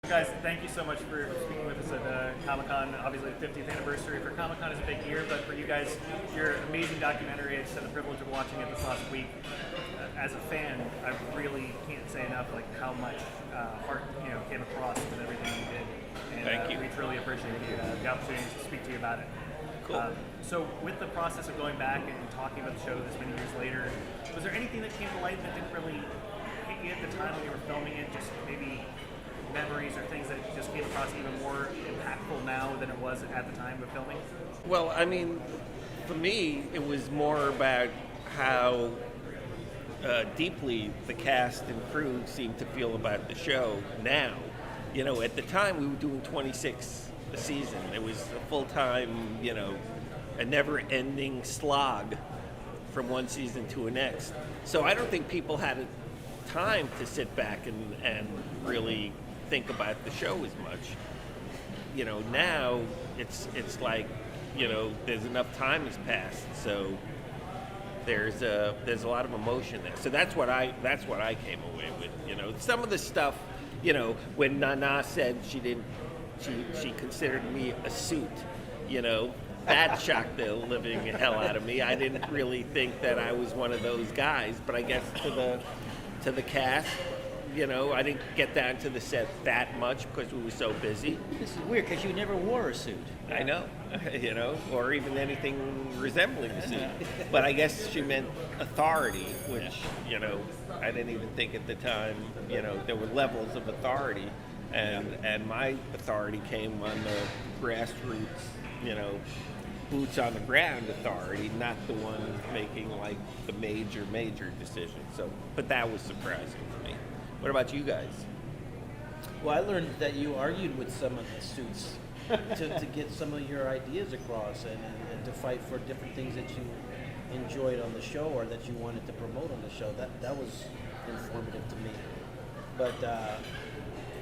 Guys, thank you so much for speaking with us at Comic-Con. Obviously, the 50th anniversary for Comic-Con is a big year, but for you guys, your amazing documentary, I just had the privilege of watching it this last week. As a fan, I really can't say enough like how much heart came across with everything you did. And Thank you. We truly appreciate the opportunity to speak to you about it. Cool. So with the process of going back and talking about the show this many years later, was there anything that came to light that didn't really hit you at the time when you were filming it? Just maybe memories or things that just came across even more impactful now than it was at the time of filming? Well, I mean, for me, it was more about how deeply the cast and crew seemed to feel about the show now. At the time we were doing 26 a season. It was a full-time, a never-ending slog from one season to the next. So I don't think people had time to sit back and really think about the show as much. Now it's like, there's enough time has passed, so there's a lot of emotion there. So that's what I came away with. Some of the stuff, when Nana said she considered me a suit, that shocked the living hell out of me. I didn't really think that I was one of those guys, but I guess to the cast, I didn't get down to the set that much because we were so busy. This is weird because you never wore a suit. I know, or even anything resembling a suit. But I guess she meant authority, which, I didn't even think at the time, there were levels of authority. And my authority came on the grassroots, boots on the ground authority, not the one making like the major decisions. So, but that was surprising for me. What about you guys? Well, I learned that you argued with some of the suits to get some of your ideas across and to fight for different things that you enjoyed on the show or that you wanted to promote on the show. That was informative to me. But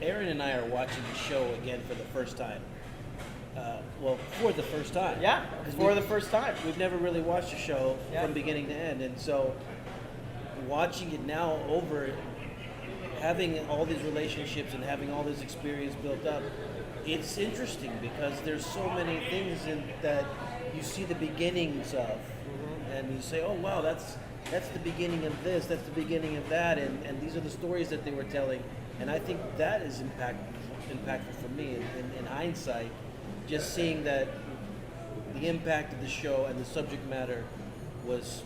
Aaron and I are watching the show again for the first time. For the first time. Yeah, for the first time. We've never really watched the show from beginning to end, and so watching it now over, having all these relationships and having all this experience built up, it's interesting because there's so many things that you see the beginnings of, and you say, oh wow, that's the beginning of this, that's the beginning of that, and these are the stories that they were telling, and I think that is impactful for me in hindsight, just seeing that the impact of the show and the subject matter was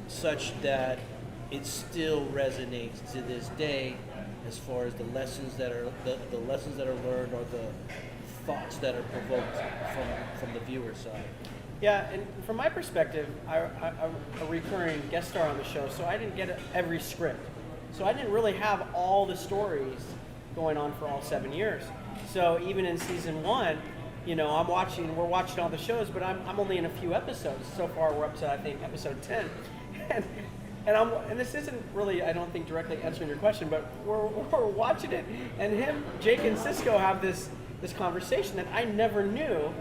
such that it still resonates to this day, as far as the lessons that are the lessons that are learned or the thoughts that are provoked from the viewer side. Yeah, and from my perspective, I'm a recurring guest star on the show, so I didn't get every script. So I didn't really have all the stories going on for all 7 years. So even in season 1, we're watching all the shows, but I'm only in a few episodes. So far we're up to, I think, episode 10. And this isn't really, I don't think, directly answering your question, but we're watching it, and Jake and Sisco have this conversation that I never knew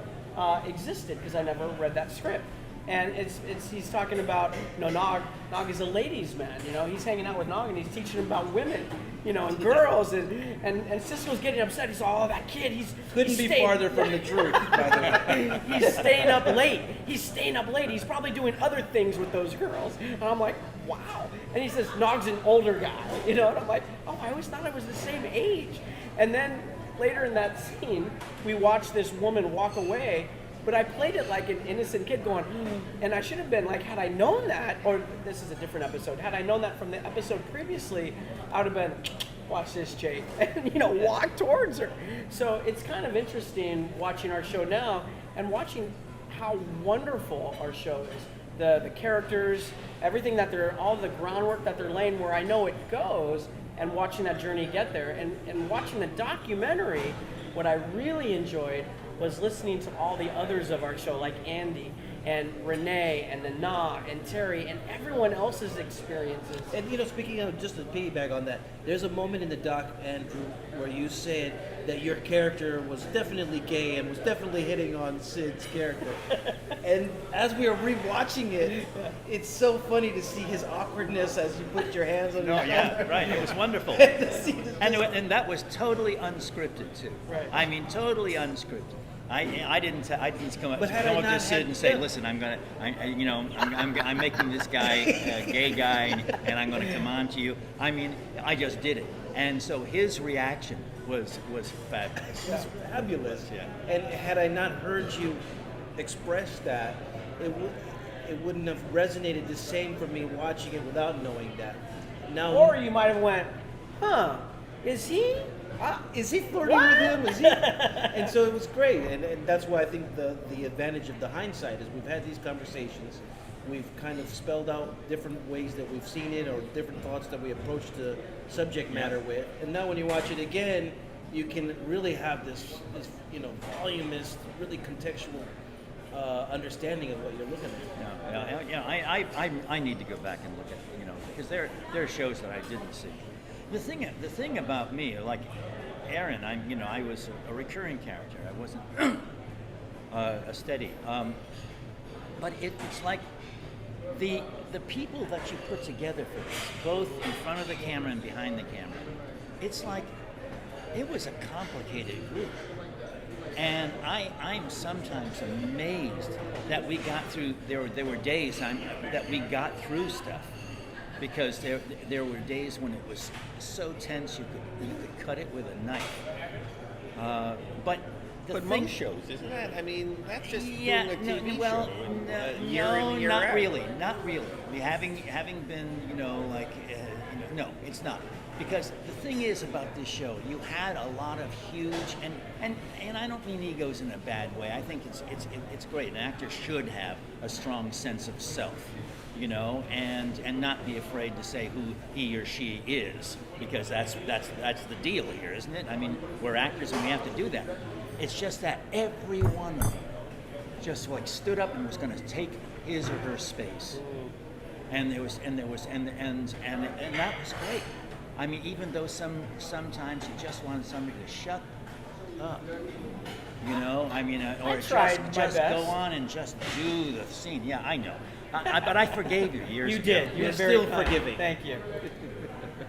existed because I never read that script. And he's talking about, Nog is a ladies' man, he's hanging out with Nog and he's teaching him about women, and girls, and Sisco's getting upset. He's all, oh, that kid, he's farther from the truth, by the way. He's staying up late. He's probably doing other things with those girls. And I'm like, wow. And he says, Nog's an older guy, and I'm like, oh, I always thought I was the same age. And then later in that scene, we watch this woman walk away, but I played it like an innocent kid going, and I should have been like, had I known that, or this is a different episode, had I known that from the episode previously, I would have been, watch this, Jake, and walk towards her. So it's kind of interesting watching our show now and watching how wonderful our show is. The characters, everything all the groundwork that they're laying where I know it goes, and watching that journey get there. And watching the documentary, what I really enjoyed was listening to all the others of our show, like Andy and Renee and Nana and Terry and everyone else's experiences. And speaking of, just to piggyback on that, there's a moment in the doc, Andrew, where you said that your character was definitely gay and was definitely hitting on Sid's character. And as we were rewatching it, it's so funny to see his awkwardness as you put your hands on No, your yeah, right. It was wonderful. And that was totally unscripted too. Right. I mean, totally unscripted. I didn't come up But had I to not Sid had- and say, yeah. listen, I'm making this guy a gay guy, and I'm going to come on to you. I mean, I just did it, and so his reaction was fabulous. It's fabulous. Yeah. And had I not heard you express that, it wouldn't have resonated the same for me watching it without knowing that. Now, Or you might have went, huh, is he flirting with him? Is he? And so it was great, and that's why I think the advantage of the hindsight is we've had these conversations, we've kind of spelled out different ways that we've seen it or different thoughts that we approached the subject matter with, and now when you watch it again, you can really have this voluminous, really contextual understanding of what you're looking at. I need to go back and look at because there are shows that I didn't see. The thing about me, like Aaron, I was a recurring character. I wasn't a steady. But it's like the people that you put together for this, both in front of the camera and behind the camera. It's like it was a complicated group. And I'm sometimes amazed that we got through. There were days that we got through stuff, because there were days when it was so tense you could cut it with a knife. But most shows, isn't that? I mean, that's just doing a TV well, show. And, no, year in, year not out. really, not really. I mean, having been, no, it's not. Because the thing is about this show, you had a lot of huge and I don't mean egos in a bad way. I think it's great. An actor should have a strong sense of self, and not be afraid to say who he or she is, because that's the deal here, isn't it? I mean, we're actors and we have to do that. It's just that every one of them just like stood up and was going to take his or her space, and that was great. I mean, even though sometimes you just wanted somebody to shut up, I mean, or just go on and just do the scene. Yeah, I know, but I forgave you years You ago. did. You're still very kind. forgiving. Thank you.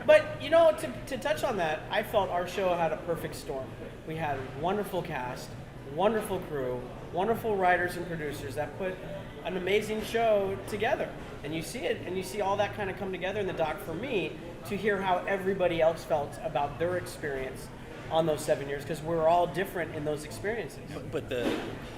But to touch on that, I felt our show had a perfect storm. We had a wonderful cast, wonderful crew, wonderful writers and producers that put an amazing show together. And you see it, and you see all that kind of come together in the doc for me, to hear how everybody else felt about their experience on those 7 years, because we're all different in those experiences. But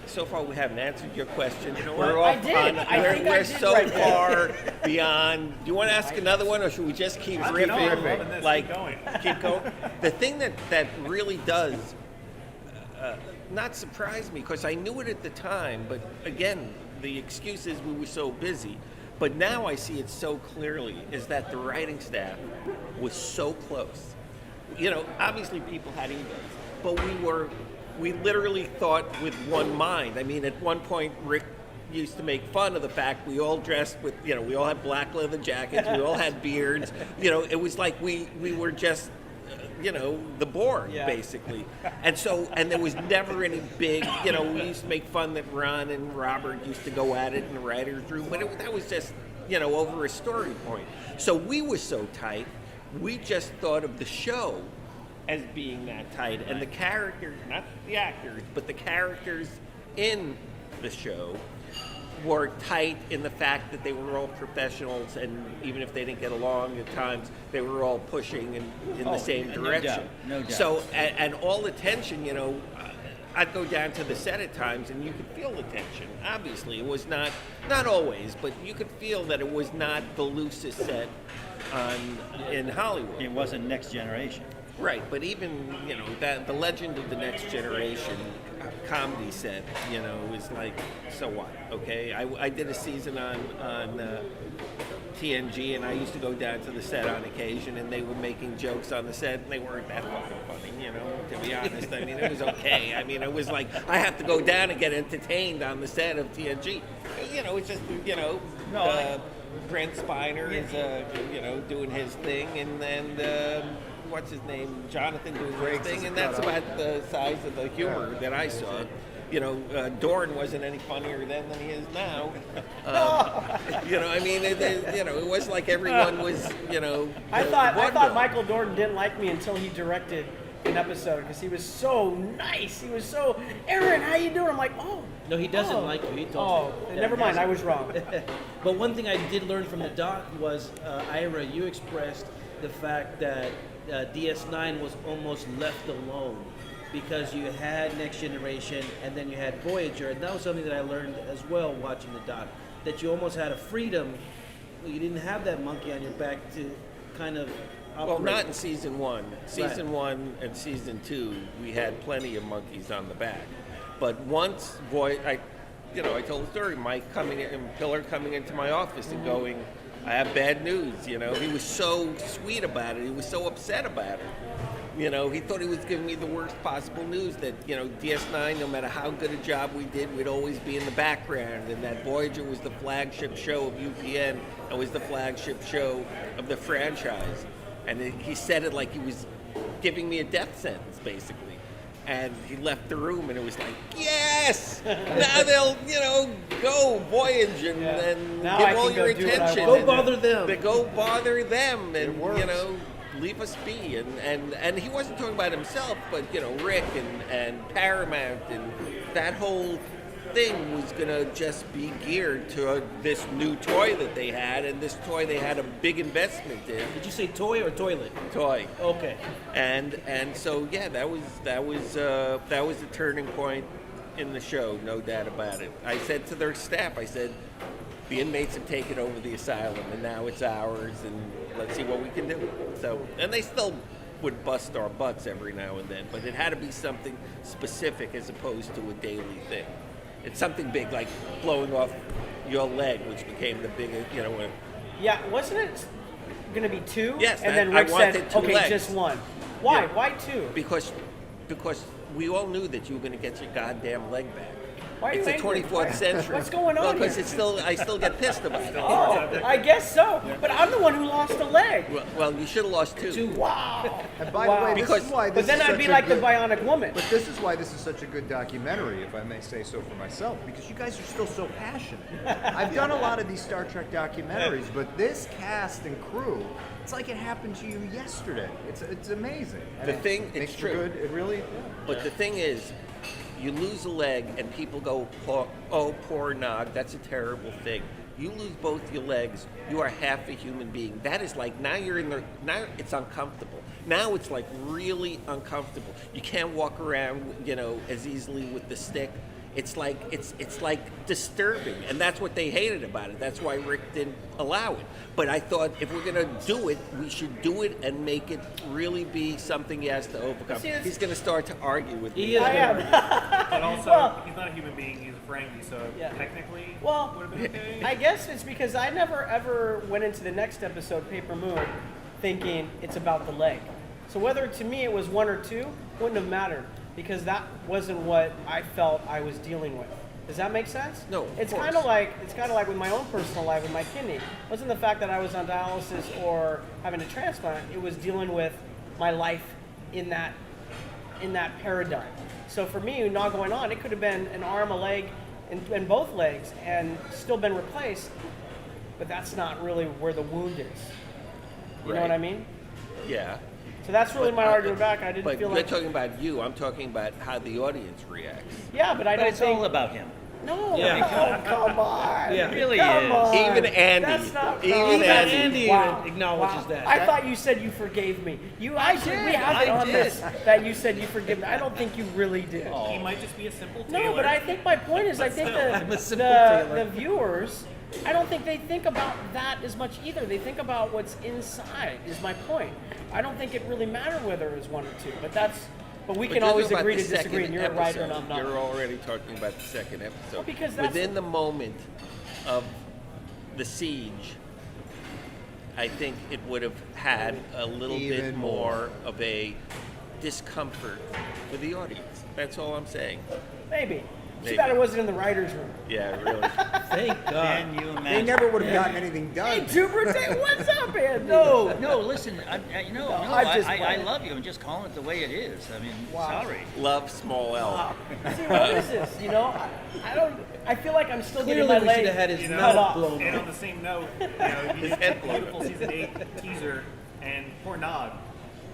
so far we haven't answered your question. what? I did. I think I we're did so right there. far beyond. Do you want to ask another one, or should we just keep riffing? No, I'm loving this. Like, Keep going. keep going. The thing that really does not surprise me, because I knew it at the time, but again, the excuse is we were so busy. But now I see it so clearly, is that the writing staff was so close. Obviously people had egos, but we literally thought with one mind. I mean, at one point, Rick used to make fun of the fact we all dressed with, we all had black leather jackets, we all had beards. It was like we were just, the Borg, basically. And there was never any big, we used to make fun that Ron and Robert used to go at it in the writer's room, but that was just, over a story point. So we were so tight, we just thought of the show as being that tight. And the characters, not the actors, but the characters in the show were tight in the fact that they were all professionals, and even if they didn't get along at times, they were all pushing in the same direction. No doubt. So, and all the tension, I'd go down to the set at times, and you could feel the tension. Obviously, it was not always, but you could feel that it was not the loosest set in Hollywood. It wasn't Next Generation. Right, but even, the legend of the Next Generation comedy set, was like, so what, okay? I did a season on TNG, and I used to go down to the set on occasion, and they were making jokes on the set, and they weren't that fucking funny, to be honest. I mean, it was okay. I mean, it was like, I have to go down and get entertained on the set of TNG. It's just, Brent Spiner is, doing his thing, and then what's his name, Jonathan doing his Breaks thing, his and that's cutout. about the size of the humor that I saw. You know, Dorn wasn't any funnier then than he is now. You know, I mean, it was like everyone was, I thought Wonder. Michael Dorn didn't like me until he directed an episode because he was so nice. He was so, Aaron, how you doing? I'm like, oh. No, he doesn't like you. He told me. Never mind. I was wrong. But one thing I did learn from the doc was, Ira, you expressed the fact that DS9 was almost left alone because you had Next Generation and then you had Voyager, and that was something that I learned as well watching the doc, that you almost had a freedom. You didn't have that monkey on your back to kind of operate. Well, not in season 1. Season 1 and season 2, we had plenty of monkeys on the back. But once, I told the story, Mike coming in, and Pillar coming into my office and going, I have bad news, He was so sweet about it. He was so upset about it. He thought he was giving me the worst possible news that, DS9, no matter how good a job we did, we'd always be in the background, and that Voyager was the flagship show of UPN and was the flagship show of the franchise. And he said it like he was giving me a death sentence, basically. And he left the room, and it was like, yes! Now they'll, go Voyage and Now give I all can your go do what I attention. want. Go bother them. Go bother them, and, works. leave us be. And he wasn't talking about himself, but, Rick and Paramount and that whole thing was going to just be geared to this new toy that they had, and this toy they had a big investment in. Did you say toy or toilet? Toy. Okay. And so yeah, that was a turning point in the show, no doubt about it. I said to their staff, I said, the inmates have taken over the asylum, and now it's ours, and let's see what we can do. So, and they still would bust our butts every now and then, but it had to be something specific as opposed to a daily thing. It's something big, like blowing off your leg, which became the biggest, Yeah, wasn't it going to be 2? Yes, and then I Rick wanted said, 2 okay, legs. just 1. Why? Yeah. Why 2? because we all knew that you were going to get your goddamn leg back. Why are you It's the angry? 24th century. What's going on Well, because here? I still get pissed about it. Oh, I guess so. But I'm the one who lost a leg. Well, you should have lost 2. Wow. And by Wow. the way, this Because- is why this But then is I'd such be a like the good- Bionic Woman. But this is why this is such a good documentary, if I may say so for myself, because you guys are still so passionate. I've done a lot of these Star Trek documentaries, but this cast and crew, it's like it happened to you yesterday. It's amazing. And The thing- makes it's for true. Good, it really. But the thing is, you lose a leg and people go, oh, poor Nog, that's a terrible thing. You lose both your legs, you are half a human being. That is like, now it's uncomfortable. Now it's like really uncomfortable. You can't walk around, as easily with the stick. It's like disturbing, and that's what they hated about it. That's why Rick didn't allow it. But I thought if we're gonna do it, we should do it and make it really be something he has to overcome. See, that's- He's gonna start to argue with me. He is I am. But also, Well- he's not a human being, he's a Ferengi, so Yeah. technically Well, would have been okay. I guess it's because I never ever went into the next episode, Paper Moon, thinking it's about the leg. So whether to me it was 1 or 2, wouldn't have mattered because that wasn't what I felt I was dealing with. Does that make sense? No, of It's course. kind of like with my own personal life with my kidney. It wasn't the fact that I was on dialysis or having a transplant. It was dealing with my life in that paradigm. So for me, not going on, it could have been an arm, a leg, and both legs, and still been replaced. But that's not really where the wound is. You know what I Right. mean? Yeah. So that's really my argument back. I didn't But feel you're like. talking about you. I'm talking about how the audience reacts. Yeah, but I But don't it's think. all about him. No. Yeah. Oh, come on. Yeah. It really Come is. on. Even Andy. That's not. Even no. Andy. Acknowledges that. I thought you said you forgave me. I did. We have it I on did. this that you said you forgive me. I don't think you really did. He might just be a simple No, tailor. but I think my point is, I think I'm a the simple tailor. the viewers, I don't think they think about that as much either. They think about what's inside. Is my point. I don't think it really mattered whether it was 1 or 2, but we But can you're always talking about agree the to disagree, second and you're right and episode. I'm not. You're already talking about the second episode. Well, because that's within the moment of the siege, I think it would have had a little bit Even more of a discomfort for the audience. That's all I'm saying. Maybe. Too bad I wasn't in the writer's room. Yeah, really. Thank God. Can you imagine? They never would have gotten anything done. Hey, Tuber, say what's up, man? No, listen. I'm just I playing. love you. I'm just calling it the way it is. I mean, Wow. sorry. Love small L. See, what is this? You know, I don't. I feel like I'm still getting Clearly, my we leg should have had his You know, cut mouth off. blown And off. on the same note, you know, you His head blown beautiful off. season 8 teaser, and poor Nog.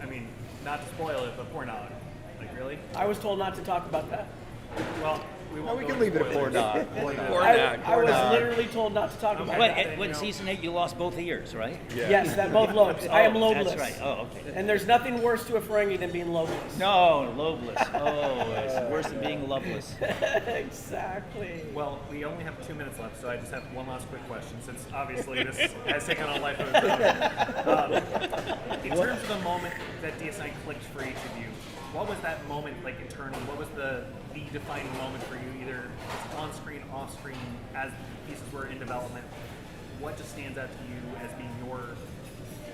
I mean, not to spoil it, but poor Nog. Like, really? I was told not to talk about that. Well, we No, won't we go can into leave it at poor spoilers. Nog. Poor Nog. Poor I, Nog. I was Nog. literally told not to talk about What, that. what season 8 you lost both ears, right? Yes, that both lobes. I am lobeless. That's right. Oh, okay. And there's nothing worse to a Ferengi than being lobeless. No, lobeless. Oh, it's worse than being loveless. Exactly. Well, we only have 2 minutes left, so I just have one last quick question, since obviously this has taken on a life of its own. In terms of the moment that DS9 clicked for each of you, what was that moment like internally? What was the defining moment for you, either on screen, off screen, as pieces were in development? What just stands out to you as being your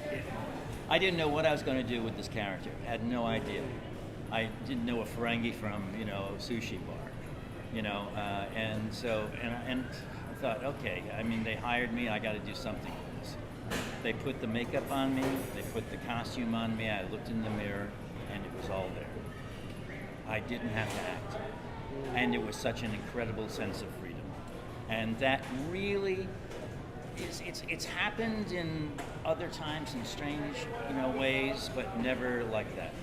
it moment? I didn't know what I was going to do with this character. I had no idea. I didn't know a Ferengi from, a sushi bar, and so, and I thought, okay, I mean, they hired me, I got to do something with this. They put the makeup on me, they put the costume on me, I looked in the mirror, and it was all there. I didn't have to act. And it was such an incredible sense of freedom. And that really it's happened in other times in strange, ways, but never like that.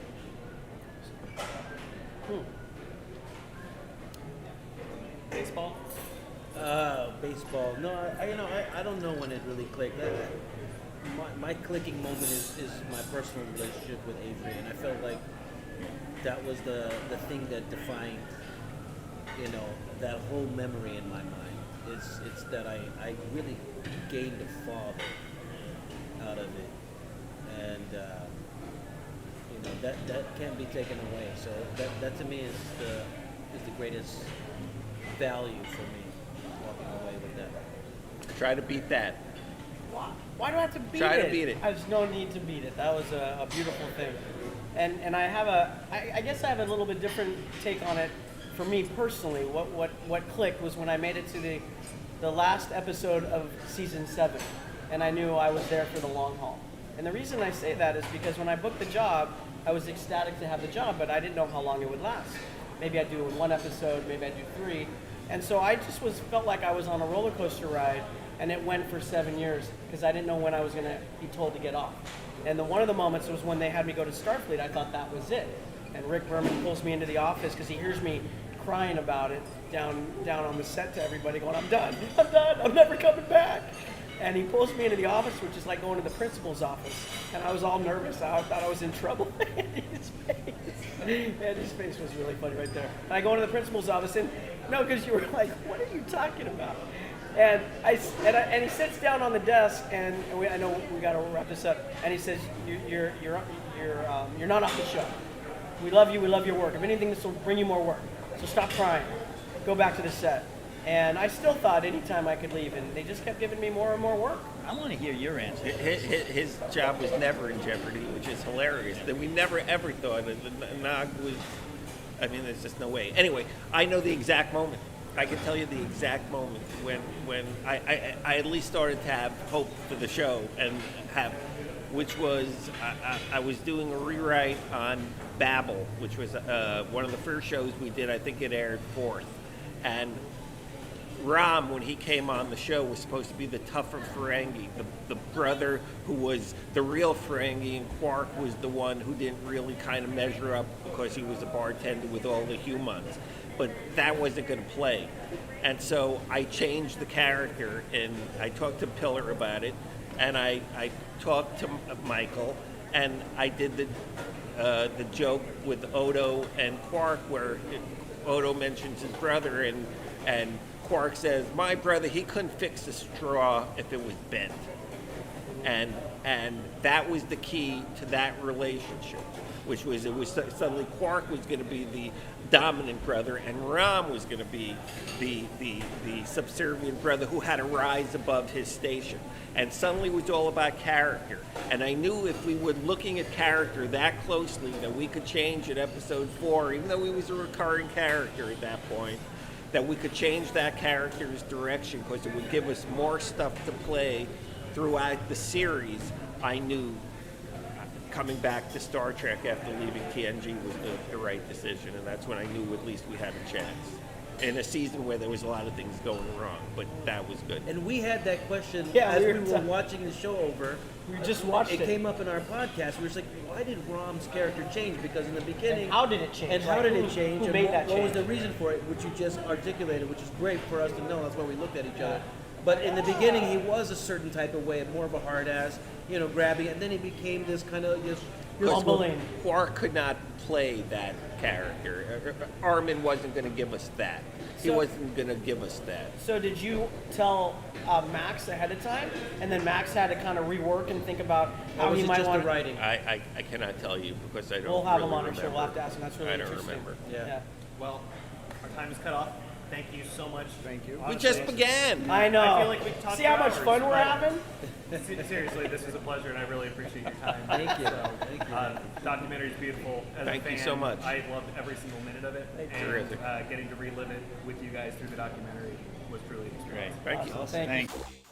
Baseball? Baseball. No, I don't know when it really clicked. My clicking moment is my personal relationship with Avery, and I felt like that was the thing that defined, that whole memory in my mind. It's that I really gained a father out of it, and that can't be taken away. So that to me is the greatest value for me, walking away with that. Try to beat that. Why do I have to beat it? Try to beat it. There's no need to beat it. That was a beautiful thing. And I have I guess I have a little bit different take on it. For me personally, what clicked was when I made it to the last episode of season 7, and I knew I was there for the long haul. And the reason I say that is because when I booked the job, I was ecstatic to have the job, but I didn't know how long it would last. Maybe I'd do 1 episode, maybe I'd do 3. And so I just felt like I was on a roller coaster ride, and it went for 7 years because I didn't know when I was going to be told to get off. And one of the moments was when they had me go to Starfleet. I thought that was it. And Rick Berman pulls me into the office because he hears me crying about it down on the set to everybody, going, I'm done, I'm never coming back. And he pulls me into the office, which is like going to the principal's office. And I was all nervous. I thought I was in trouble. Andy's face was really funny right there. And I go into the principal's office, and because you were like, what are you talking about? And he sits down on the desk, and I know we got to wrap this up. And he says, you're not off the show. We love you. We love your work. If anything, this will bring you more work. So stop crying. Go back to the set. And I still thought anytime I could leave, and they just kept giving me more and more work. I want to hear your answer. His job was never in jeopardy, which is hilarious. That we never ever thought that Nog was. I mean, there's just no way. Anyway, I know the exact moment. I can tell you the exact moment when I at least started to have hope for the show, which was I was doing a rewrite on Babel, which was one of the first shows we did. I think it aired 4th, and Ram, when he came on the show, was supposed to be the tougher Ferengi, the brother who was the real Ferengi, and Quark was the one who didn't really kind of measure up because he was a bartender with all the humans. But that wasn't going to play. And so I changed the character, and I talked to Pillar about it, and I talked to Michael, and I did the joke with Odo and Quark, where Odo mentions his brother, and Quark says, my brother, he couldn't fix a straw if it was bent. And that was the key to that relationship, which was suddenly Quark was going to be the dominant brother, and Ram was going to be the subservient brother who had to rise above his station. And suddenly it was all about character. And I knew if we were looking at character that closely that we could change at episode 4, even though he was a recurring character at that point, that we could change that character's direction because it would give us more stuff to play throughout the series, I knew coming back to Star Trek after leaving TNG was the right decision, and that's when I knew at least we had a chance. In a season where there was a lot of things going wrong, but that was good. And we had that question Yeah, as we we were were watching the show over. We just watched it. It came up in our podcast. We were just like, why did Rom's character change? Because in the beginning, And how did it change? And how Like, did who- it change? who and made what, that what was change? the reason for it? Which you just articulated, which is great for us to know. That's why we looked at each other. But in the beginning, he was a certain type of way, more of a hard ass, grabbing. And then he became this kind of just Humbling. Quark could not play that character. Armin wasn't going to give us that. He So- wasn't going to give us that. So did you tell Max ahead of time, and then Max had to kind of rework and think about how Or was he it might just want the writing? I cannot tell you because I don't We'll have really him on our remember. show. We'll have to ask him. That's really I don't interesting. remember. Yeah. Well, our time is cut off. Thank you so much. Thank you. We just began. I know. I feel like we could talk See how for much hours, fun we're but- having? Seriously, this was a pleasure, and I really appreciate your time. Thank you. Thank you. Documentary is beautiful. As Thank a you fan, so much. I loved every single minute of it, and Terrific. getting to relive it with you guys through the documentary was truly an experience. Thank you. Thank you. Thanks.